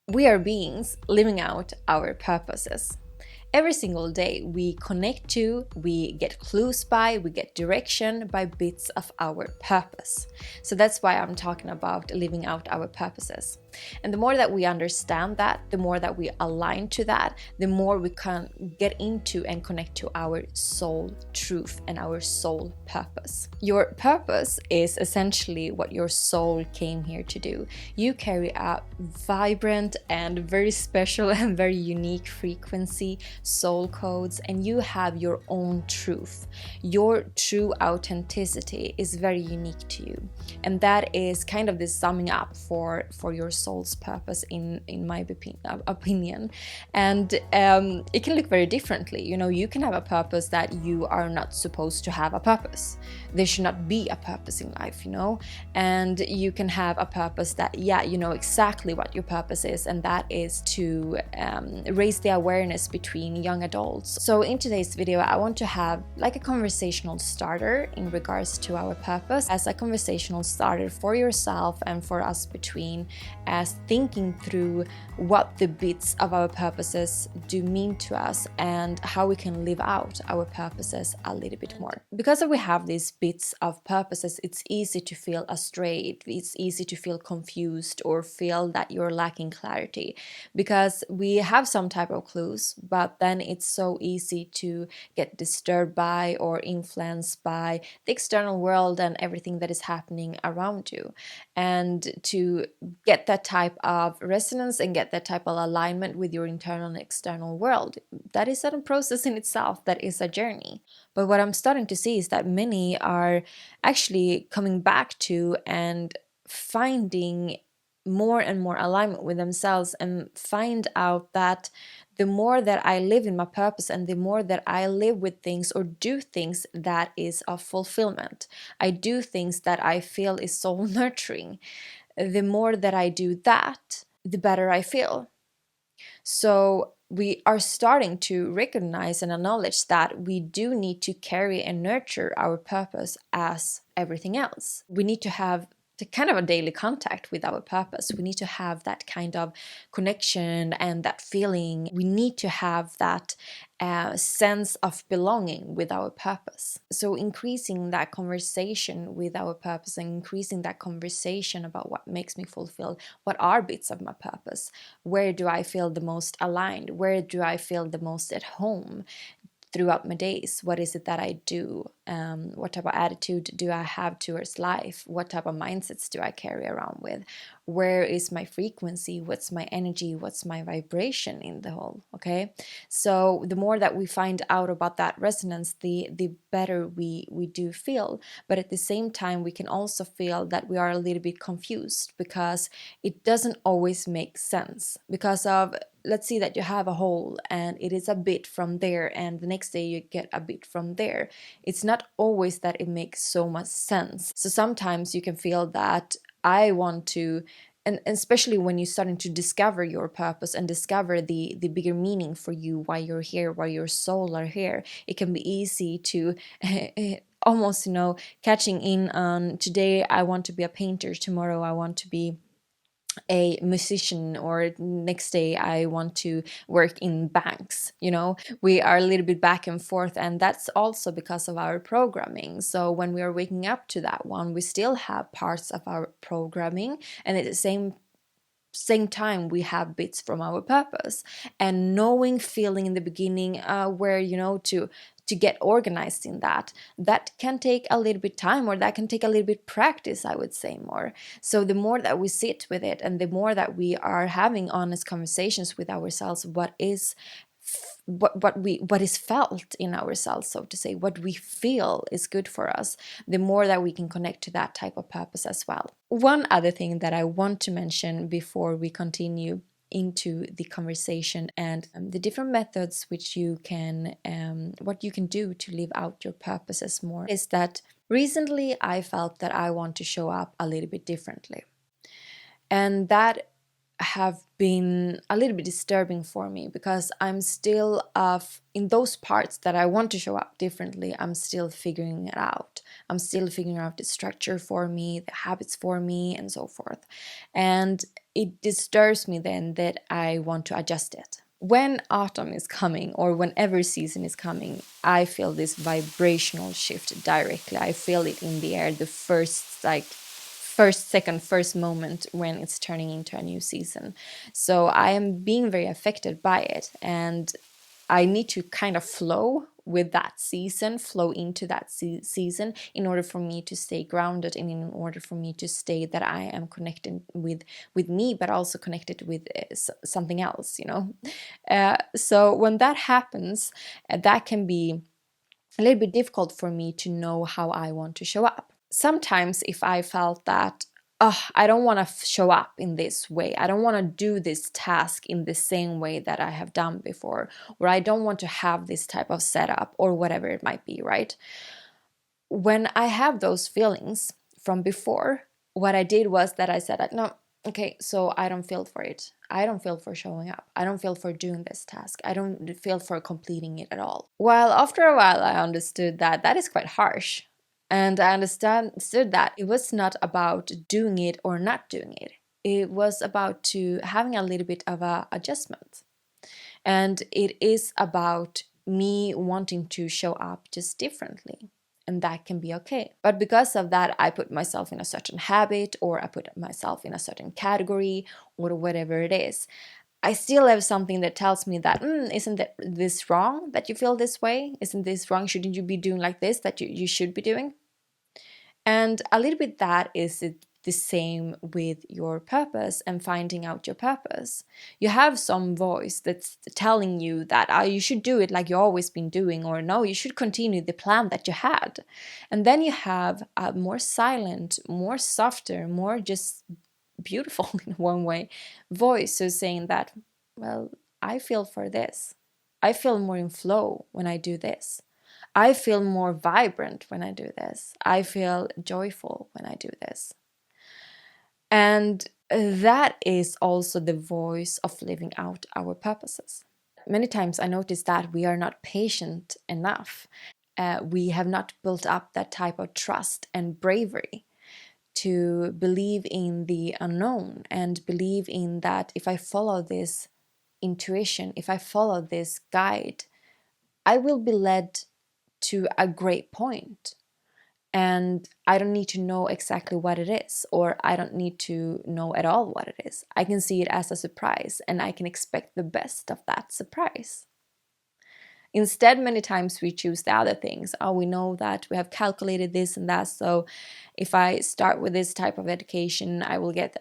We are beings living out our purposes. Every single day we connect to, we get clues by, we get direction by bits of our purpose. So that's why I'm talking about living out our purposes. And the more that we understand that, the more that we align to that, the more we can get into and connect to our soul truth and our soul purpose. Your purpose is essentially what your soul came here to do. You carry a vibrant and very special and very unique frequency, soul codes, and you have your own truth. Your true authenticity is very unique to you. And that is kind of the summing up for your soul's purpose in my opinion. And it can look very differently. You can have a purpose that you are not supposed to have a purpose. There should not be a purpose in life, and you can have a purpose that, you know exactly what your purpose is, and that is to raise the awareness between young adults. So in today's video, I want to have like a conversational starter in regards to our purpose, as a conversational starter for yourself and for us between, as thinking through what the bits of our purposes do mean to us and how we can live out our purposes a little bit more. Because we have these bits of purposes, it's easy to feel astray, it's easy to feel confused or feel that you're lacking clarity, because we have some type of clues, but then it's so easy to get disturbed by or influenced by the external world and everything that is happening around you. And to get that type of resonance and get that type of alignment with your internal and external world, that is a process in itself, that is a journey. But what I'm starting to see is that many are actually coming back to and finding more and more alignment with themselves, and find out that the more that I live in my purpose and the more that I live with things or do things that is of fulfillment, I do things that I feel is soul nurturing, the more that I do that, the better I feel. So we are starting to recognize and acknowledge that we do need to carry and nurture our purpose as everything else. We need to have the kind of a daily contact with our purpose. We need to have that kind of connection and that feeling. We need to have that sense of belonging with our purpose. So increasing that conversation with our purpose and increasing that conversation about what makes me fulfilled, what are bits of my purpose, where do I feel the most aligned, where do I feel the most at home throughout my days, what is it that I do, what type of attitude do I have towards life, what type of mindsets do I carry around with, where is my frequency, what's my energy, what's my vibration in the whole. Okay, so the more that we find out about that resonance, the better we do feel. But at the same time, we can also feel that we are a little bit confused, because it doesn't always make sense, because of, let's see that you have a hole and it is a bit from there, and the next day you get a bit from there. It's not always that it makes so much sense. So sometimes you can feel that I want to, and especially when you're starting to discover your purpose and discover the bigger meaning for you, why you're here, why your soul are here, it can be easy to almost, catching in on, today I want to be a painter, tomorrow I want to be a musician, or next day I want to work in banks. We are a little bit back and forth, and that's also because of our programming. So when we are waking up to that one, we still have parts of our programming, and at the same time we have bits from our purpose. And knowing, feeling in the beginning where to get organized in that can take a little bit time, or that can take a little bit practice, I would say more. So the more that we sit with it, and the more that we are having honest conversations with ourselves, what is felt in ourselves, so to say, what we feel is good for us, the more that we can connect to that type of purpose as well. One other thing that I want to mention before we continue into the conversation and the different methods which you can what you can do to live out your purposes more, is that recently I felt that I want to show up a little bit differently. And that have been a little bit disturbing for me, because I'm still in those parts that I want to show up differently, I'm still figuring it out. I'm still figuring out the structure for me, the habits for me, and so forth. And it disturbs me then that I want to adjust it. When autumn is coming, or whenever season is coming, I feel this vibrational shift directly. I feel it in the air the first moment when it's turning into a new season. So I am being very affected by it, and I need to kind of flow with that season, flow into that season, in order for me to stay grounded, and in order for me to stay that I am connected with me, but also connected with something else, so when that happens, that can be a little bit difficult for me to know how I want to show up. Sometimes if I felt that, oh, I don't want to show up in this way, I don't want to do this task in the same way that I have done before, or I don't want to have this type of setup, or whatever it might be, right? When I have those feelings from before, what I did was that I said, no, okay, so I don't feel for it. I don't feel for showing up. I don't feel for doing this task. I don't feel for completing it at all. Well, after a while, I understood that that is quite harsh. And I understood that it was not about doing it or not doing it. It was about to having a little bit of a adjustment. And it is about me wanting to show up just differently. And that can be okay. But because of that, I put myself in a certain habit, or I put myself in a certain category, or whatever it is. I still have something that tells me that, isn't this wrong that you feel this way? Isn't this wrong? Shouldn't you be doing like this that you should be doing? And a little bit that is the same with your purpose and finding out your purpose. You have some voice that's telling you that you should do it like you've always been doing, or no, you should continue the plan that you had. And then you have a more silent, more softer, more just beautiful in one way voice who's saying that, well, I feel for this. I feel more in flow when I do this. I feel more vibrant when I do this. I feel joyful when I do this. And that is also the voice of living out our purposes. Many times I notice that we are not patient enough. We have not built up that type of trust and bravery to believe in the unknown, and believe in that if I follow this intuition, if I follow this guide, I will be led to a great point. And I don't need to know exactly what it is, or I don't need to know at all what it is. I can see it as a surprise, and I can expect the best of that surprise. Instead, many times we choose the other things. Oh, we know that we have calculated this and that, so if I start with this type of education, I will get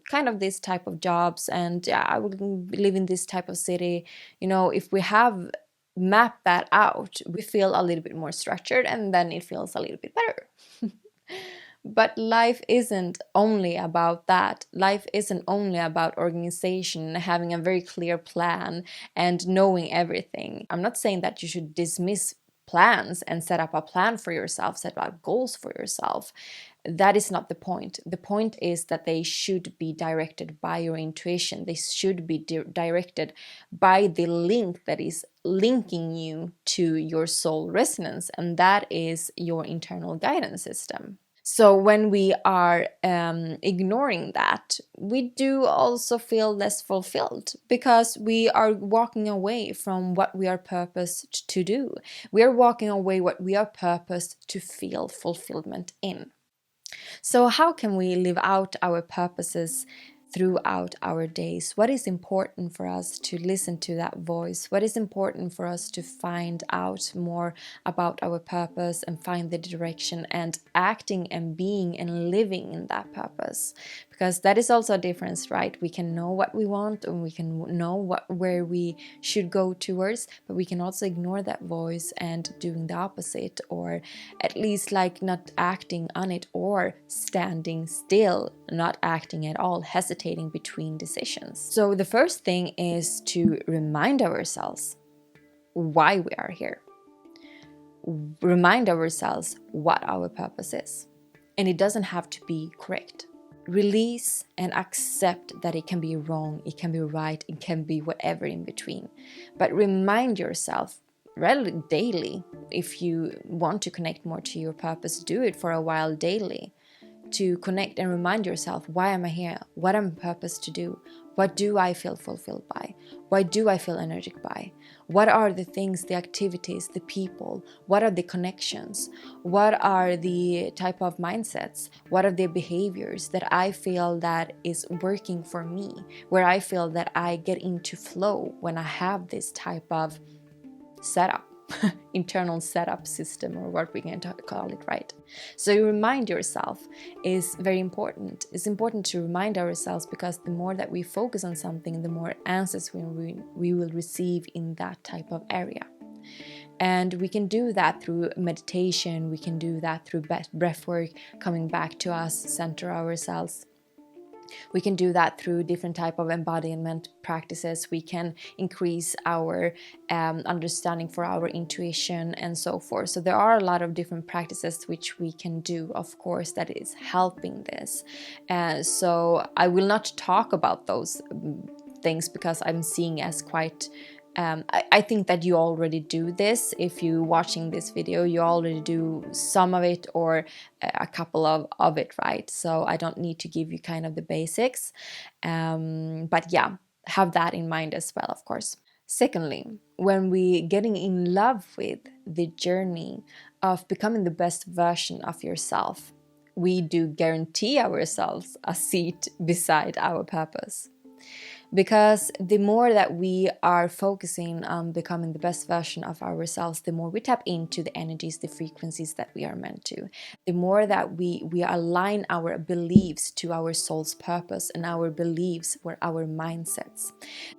kind of this type of jobs, and yeah, I will live in this type of city. If we have mapped that out, we feel a little bit more structured, and then it feels a little bit better. But life isn't only about that. Life isn't only about organization, having a very clear plan, and knowing everything. I'm not saying that you should dismiss plans and set up a plan for yourself, set up goals for yourself. That is not the point. The point is that they should be directed by your intuition. They should be directed by the link that is linking you to your soul resonance, and that is your internal guidance system. So when we are ignoring that, we do also feel less fulfilled, because we are walking away from what we are purposed to do. We are walking away what we are purposed to feel fulfillment in. So how can we live out our purposes throughout our days? What is important for us to listen to that voice? What is important for us to find out more about our purpose and find the direction, and acting and being and living in that purpose? Because that is also a difference, right? We can know what we want, and we can know where we should go towards, but we can also ignore that voice and doing the opposite, or at least like not acting on it, or standing still, not acting at all, hesitating between decisions. So the first thing is to remind ourselves why we are here. Remind ourselves what our purpose is. And it doesn't have to be correct. release and accept that it can be wrong, it can be right, it can be whatever in between. But remind yourself really daily, if you want to connect more to your purpose, do it for a while daily, to connect and remind yourself, why am I here? What am I purposed to do? What do I feel fulfilled by? Why do I feel energetic by? What are the things, the activities, the people? What are the connections? What are the type of mindsets? What are the behaviors that I feel that is working for me? Where I feel that I get into flow when I have this type of setup, internal setup system, or what we can call it, right? So you remind yourself is very important. It's important to remind ourselves, because the more that we focus on something, the more answers we will receive in that type of area. And we can do that through meditation, we can do that through breath work, coming back to us, center ourselves. We can do that through different type of embodiment practices. We can increase our understanding for our intuition and so forth. So there are a lot of different practices which we can do, of course, that is helping this. So I will not talk about those things, because I'm seeing as quite I think that you already do this. If you're watching this video, you already do some of it or a couple of it, right? So I don't need to give you kind of the basics. But yeah, have that in mind as well, of course. Secondly, when we getting in love with the journey of becoming the best version of yourself, we do guarantee ourselves a seat beside our purpose. Because the more that we are focusing on becoming the best version of ourselves, the more we tap into the energies, the frequencies that we are meant to. The more that we align our beliefs to our soul's purpose, and our beliefs were our mindsets.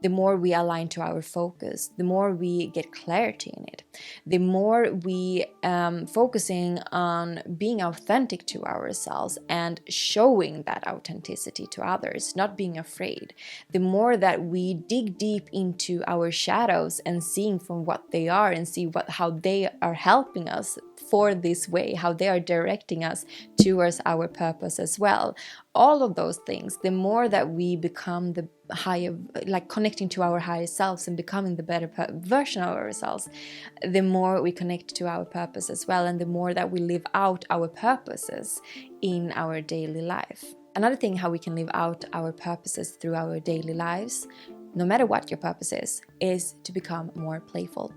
The more we align to our focus, the more we get clarity in it. The more we focusing on being authentic to ourselves and showing that authenticity to others, not being afraid. The more that we dig deep into our shadows and seeing from what they are, and see how they are helping us for this way, how they are directing us towards our purpose as well. All of those things, the more that we become the higher, like connecting to our higher selves and becoming the better version of ourselves, the more we connect to our purpose as well, and the more that we live out our purposes in our daily life. Another thing how we can live out our purposes through our daily lives, no matter what your purpose is to become more playful.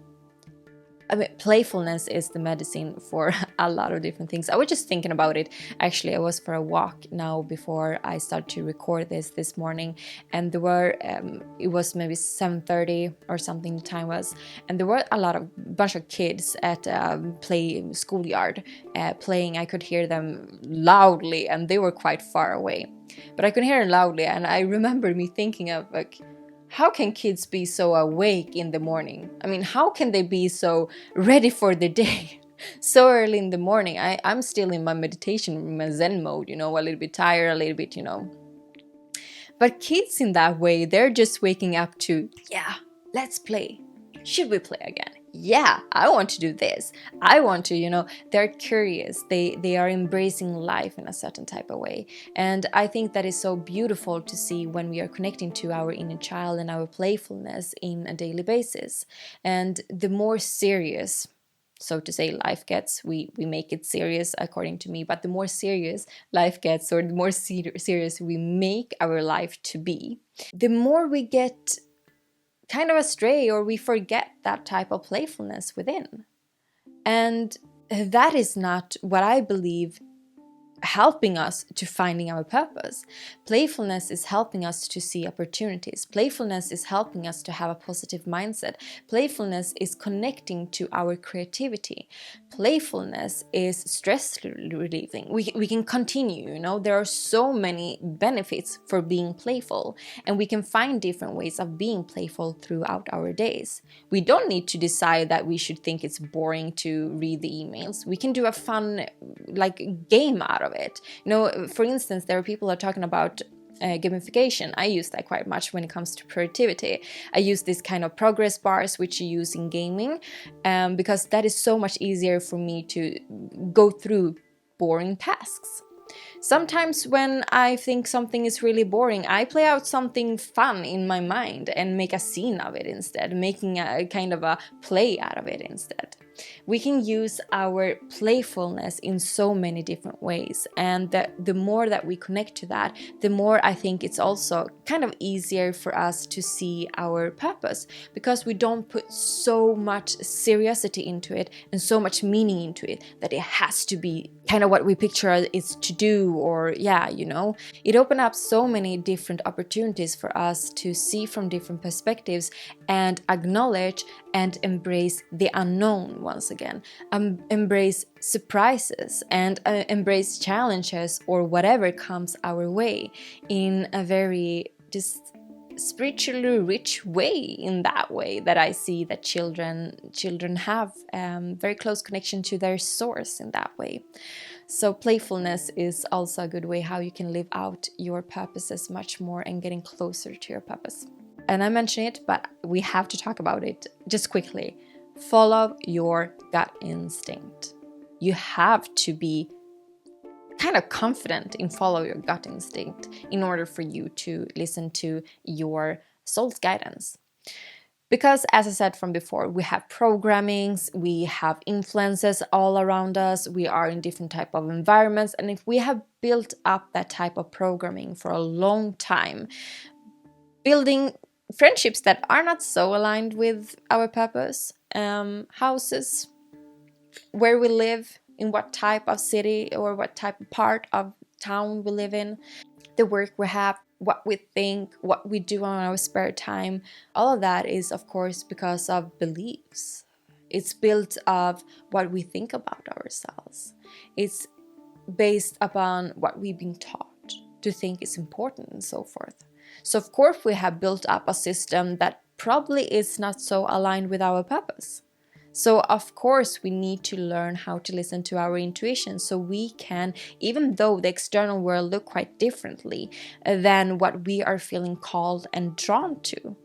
I mean, playfulness is the medicine for a lot of different things. I was just thinking about it. Actually, I was for a walk now before I started to record this morning, and there were it was maybe 7:30 or something the time was, and there were a bunch of kids at play schoolyard playing. I could hear them loudly, and they were quite far away, but I could hear them loudly, and I remember me thinking of like, how can kids be so awake in the morning? I mean, how can they be so ready for the day so early in the morning? I'm still in my meditation, my Zen mode, a little bit tired, a little bit, But kids in that way, they're just waking up to, yeah, let's play. Should we play again? Yeah, I want to do this. I want to, they're curious. They are embracing life in a certain type of way. And I think that is so beautiful to see when we are connecting to our inner child and our playfulness in a daily basis. And the more serious, so to say, life gets, we make it serious according to me, but the more serious life gets, or the more serious we make our life to be, the more we get kind of astray, or we forget that type of playfulness within. And that is not what I believe helping us to finding our purpose. Playfulness is helping us to see opportunities. Playfulness is helping us to have a positive mindset. Playfulness is connecting to our creativity. Playfulness is stress relieving. We can continue, there are so many benefits for being playful, and we can find different ways of being playful throughout our days. We don't need to decide that we should think it's boring to read the emails. We can do a fun game out of it. For instance, there are people who are talking about gamification. I use that quite much when it comes to productivity. I use this kind of progress bars which you use in gaming, because that is so much easier for me to go through boring tasks. Sometimes when I think something is really boring, I play out something fun in my mind and make a scene of it instead, making a kind of a play out of it instead. We can use our playfulness in so many different ways, and the more that we connect to that, the more I think it's also kind of easier for us to see our purpose, because we don't put so much seriousness into it and so much meaning into it that it has to be kind of what we picture it's to do, or it opens up so many different opportunities for us to see from different perspectives and acknowledge and embrace the unknown once again, embrace surprises and embrace challenges or whatever comes our way in a very just spiritually rich way. In that way that I see that children have very close connection to their source in that way. So playfulness is also a good way how you can live out your purposes much more and getting closer to your purpose. And I mentioned it, but we have to talk about it just quickly. Follow your gut instinct. You have to be kind of confident in follow your gut instinct in order for you to listen to your soul's guidance. Because as I said from before, we have programmings, we have influences all around us, we are in different type of environments, and if we have built up that type of programming for a long time, building friendships that are not so aligned with our purpose, houses, where we live, in what type of city or what type of part of town we live in, the work we have, what we think, what we do on our spare time, all of that is of course because of beliefs. It's built of what we think about ourselves. It's based upon what we've been taught to think is important and so forth. So of course we have built up a system that probably is not so aligned with our purpose. So of course we need to learn how to listen to our intuition, so we can, even though the external world look quite differently than what we are feeling called and drawn to,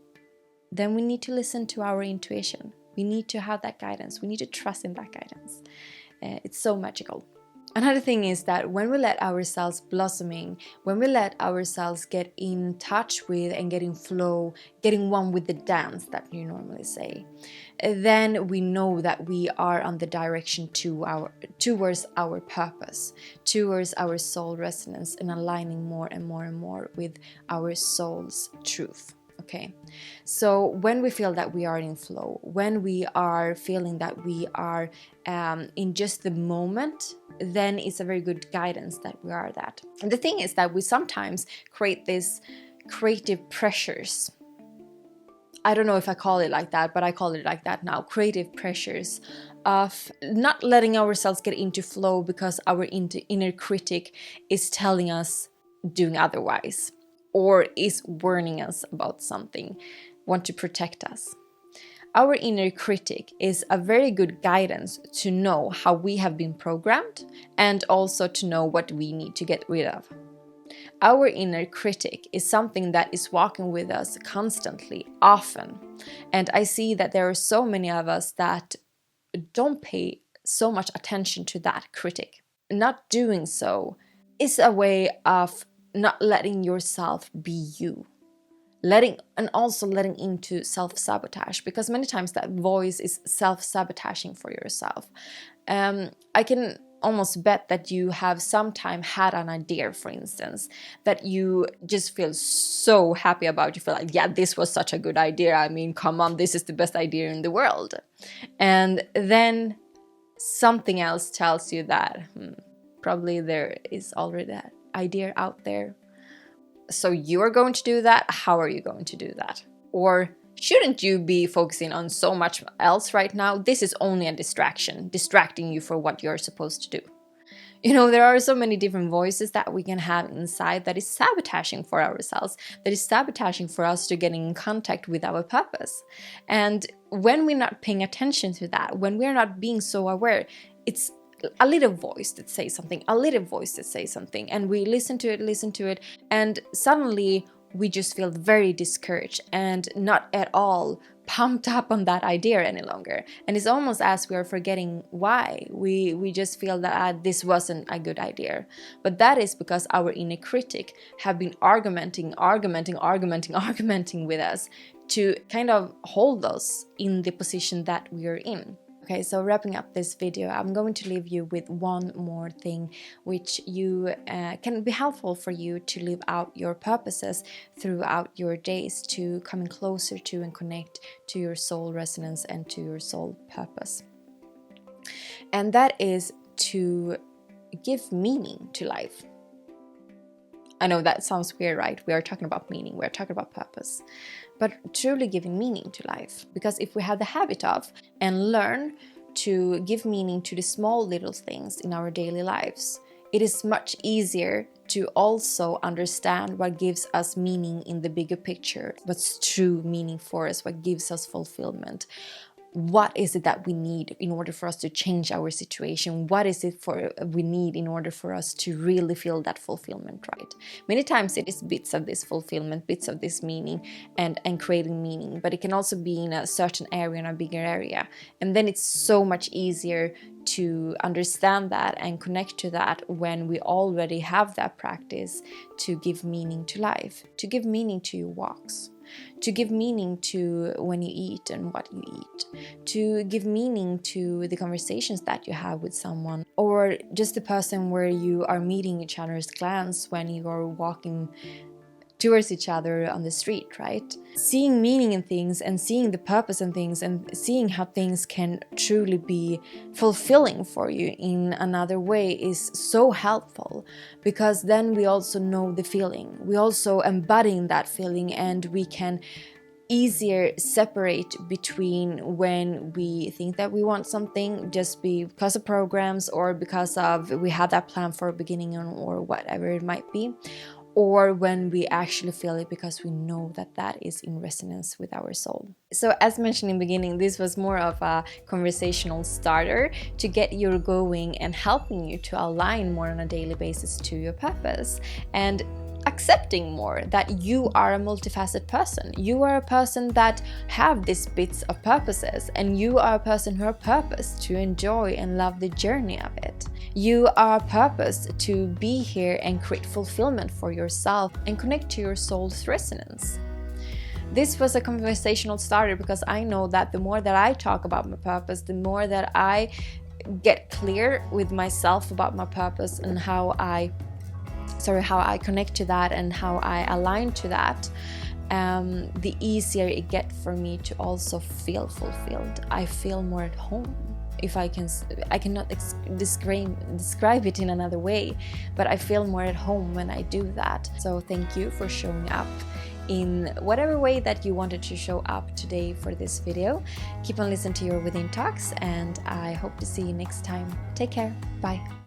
then we need to listen to our intuition. We need to have that guidance. We need to trust in that guidance. It's so magical. Another thing is that when we let ourselves blossoming, when we let ourselves get in touch with and get in flow, getting one with the dance that you normally say, then we know that we are on the direction towards our purpose, towards our soul resonance, and aligning more and more and more with our soul's truth. Okay, so when we feel that we are in flow, when we are feeling that we are in just the moment, then it's a very good guidance that we are that. And the thing is that we sometimes create these creative pressures. I don't know if I call it like that, but I call it like that now. Creative pressures of not letting ourselves get into flow because our inner critic is telling us doing otherwise, or is warning us about something, want to protect us. Our inner critic is a very good guidance to know how we have been programmed and also to know what we need to get rid of. Our inner critic is something that is walking with us constantly, often. And I see that there are so many of us that don't pay so much attention to that critic. Not doing so is a way of not letting yourself be you. Also letting into self-sabotage, because many times that voice is self-sabotaging for yourself. I can almost bet that you have sometime had an idea, for instance, that you just feel so happy about. You feel like, yeah, this was such a good idea. I mean, come on, this is the best idea in the world. And then something else tells you that probably there is already that idea out there. So you are going to do that? How are you going to do that? Or shouldn't you be focusing on so much else right now? This is only a distraction, distracting you for what you're supposed to do. You know, there are so many different voices that we can have inside that is sabotaging for ourselves, that is sabotaging for us to getting in contact with our purpose. And when we're not paying attention to that, when we're not being so aware, it's a little voice that says something, a little voice that says something, and we listen to it, and suddenly we just feel very discouraged and not at all pumped up on that idea any longer. And it's almost as we are forgetting why. We just feel that this wasn't a good idea. But that is because our inner critic have been argumenting with us to kind of hold us in the position that we are in. Okay, so wrapping up this video, I'm going to leave you with one more thing which can be helpful for you to live out your purposes throughout your days, to coming closer to and connect to your soul resonance and to your soul purpose. And that is to give meaning to life. I know that sounds weird, right? We are talking about meaning, we are talking about purpose. But truly giving meaning to life. Because if we have the habit of and learn to give meaning to the small little things in our daily lives, it is much easier to also understand what gives us meaning in the bigger picture, what's true meaning for us, what gives us fulfillment. What is it that we need in order for us to change our situation? What is it we need in order for us to really feel that fulfillment, right? Many times it is bits of this fulfillment, bits of this meaning and creating meaning, but it can also be in a certain area, in a bigger area. And then it's so much easier to understand that and connect to that when we already have that practice to give meaning to life, to give meaning to your walks, to give meaning to when you eat and what you eat, to give meaning to the conversations that you have with someone, or just the person where you are meeting each other's glance when you are walking towards each other on the street, right? Seeing meaning in things and seeing the purpose in things and seeing how things can truly be fulfilling for you in another way is so helpful, because then we also know the feeling. We also embody that feeling, and we can easier separate between when we think that we want something just because of programs or because of we had that plan for a beginning or whatever it might be, or when we actually feel it because we know that that is in resonance with our soul. So as mentioned in the beginning, this was more of a conversational starter to get you going and helping you to align more on a daily basis to your purpose, and accepting more that you are a multifaceted person. You are a person that have these bits of purposes, and you are a person who are purposed to enjoy and love the journey of it. You are purposed to be here and create fulfillment for yourself and connect to your soul's resonance. This was a conversational starter because I know that the more that I talk about my purpose, the more that I get clear with myself about my purpose and how I connect to that and how I align to that, the easier it gets for me to also feel fulfilled. I feel more at home. If I cannot describe it in another way, but I feel more at home when I do that. So thank you for showing up in whatever way that you wanted to show up today for this video. Keep on listening to your Within Talks, and I hope to see you next time. Take care. Bye.